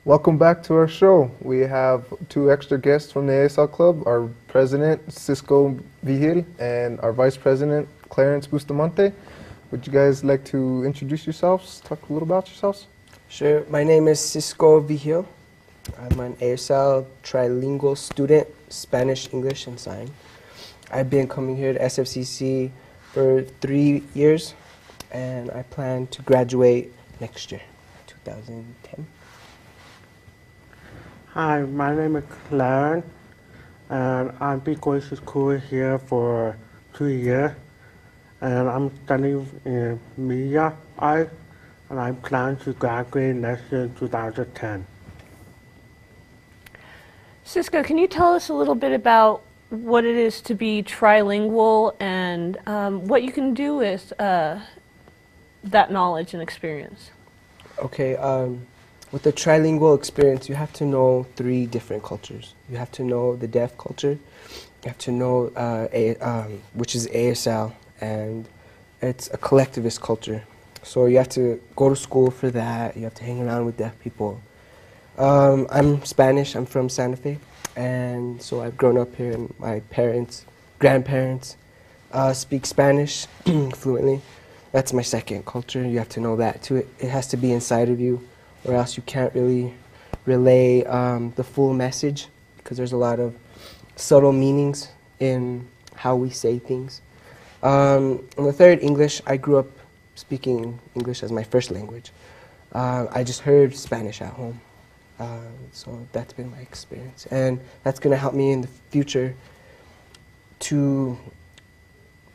Welcome back to our show. We have two extra guests from the ASL Club, our president, Cisco Vigil, and our vice president, Clarence Bustamante. Would you guys like to introduce yourselves, talk a little about yourselves? Sure. My name is Cisco Vigil. I'm an ASL Trilingual Student, Spanish, English, and Sign. I've been coming here to SFCC for 3 years, and I plan to graduate next year, 2010. Hi, my name is Clarence, and I've been going to school here for 2 years, and I'm studying in media art, and I plan to graduate next year, 2010. Cisco, can you tell us a little bit about what it is to be trilingual and what you can do with that knowledge and experience? Okay, with the trilingual experience, you have to know 3 different cultures. You have to know the deaf culture, you have to know which is ASL, and it's a collectivist culture. So you have to go to school for that, you have to hang around with deaf people. I'm Spanish, I'm from Santa Fe, and so I've grown up here, and my parents, grandparents speak Spanish fluently. That's my second culture. You have to know that too. It has to be inside of you, or else you can't really relay the full message, because there's a lot of subtle meanings in how we say things. And the third, English. I grew up speaking English as my first language. I just heard Spanish at home. So that's been my experience, and that's going to help me in the future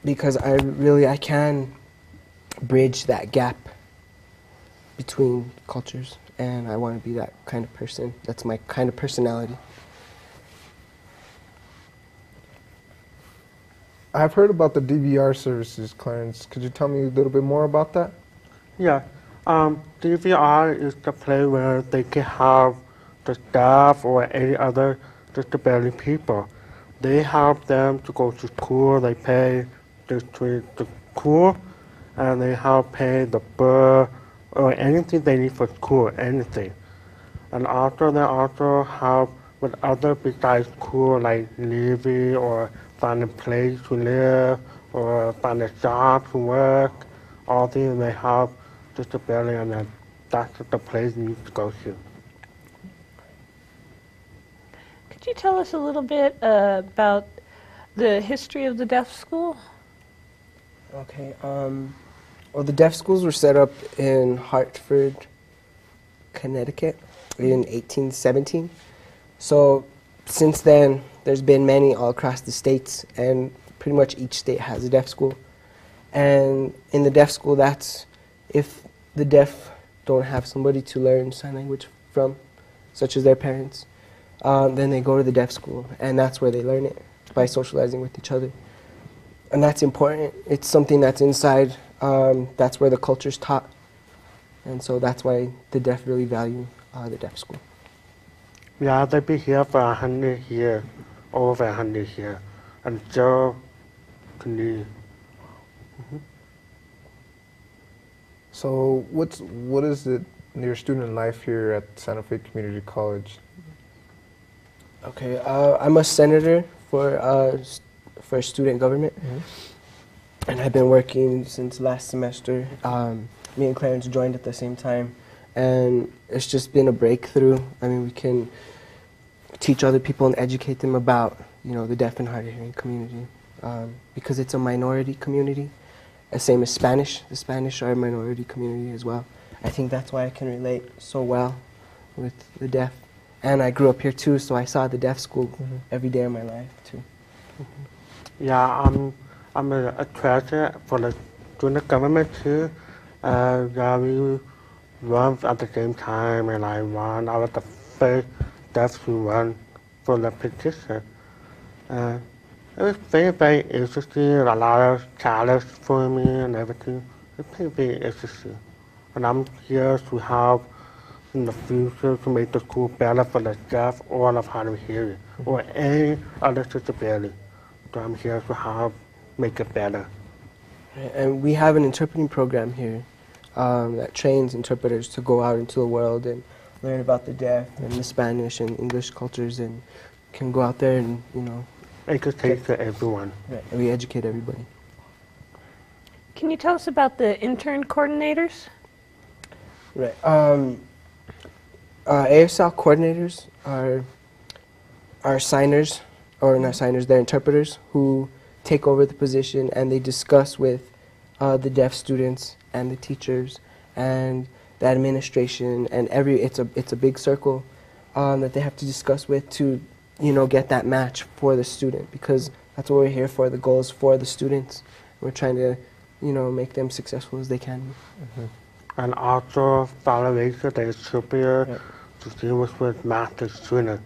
because I can bridge that gap between cultures, and I want to be that kind of person. That's my kind of personality. I've heard about the DVR services, Clarence. Could you tell me a little bit more about that? Yeah, DVR is the place where they can have the staff or any other disability people. They help them to go to school, they pay the school, and they help pay the bill or anything they need for school, anything. And after they also help with other besides school, like living or find a place to live or find a job to work. All these they help disability, and then that's the place you need to go to. Could you tell us a little bit about the history of the deaf school? Okay. Well, the deaf schools were set up in Hartford, Connecticut in 1817. So since then, there's been many all across the states, and pretty much each state has a deaf school. And in the deaf school, that's if the deaf don't have somebody to learn sign language from, such as their parents, then they go to the deaf school, and that's where they learn it, by socializing with each other. And that's important. It's something that's inside. That's where the culture's taught. And so that's why the deaf really value the deaf school. Yeah, they've been here for 100 years, over 100 years, and still continue. So what is it your student life here at Santa Fe Community College? Okay, I'm a senator for student government. And I've been working since last semester. Me and Clarence joined at the same time, and it's just been a breakthrough. I mean, we can teach other people and educate them about, the deaf and hard of hearing community, because it's a minority community, the same as Spanish. The Spanish are a minority community as well. I think that's why I can relate so well with the deaf. And I grew up here too, so I saw the deaf school every day of my life too. Yeah, I'm a treasurer for the student government too. Yeah, we run at the same time, and I won. I was the first deaf to run for the petition. It was very, very interesting, a lot of challenge for me and everything. It's very, very interesting. And I'm here to help in the future to make the school better for the deaf or the hard of hearing or any other disability. So I'm here to help make it better. And we have an interpreting program here that trains interpreters to go out into the world and learn about the deaf and the Spanish and English cultures, and can go out there and, you know, Educate to everyone. we educate everybody. Can you tell us about the intern coordinators? Right. ASL coordinators are signers, or not signers, they're interpreters who take over the position, and they discuss with the deaf students and the teachers and the administration, and it's a big circle that they have to discuss with to, you know, get that match for the student, because that's what we're here for. The goal is for the students. We're trying to, you know, make them successful as they can be. And also, validation that is superior to deal with math students.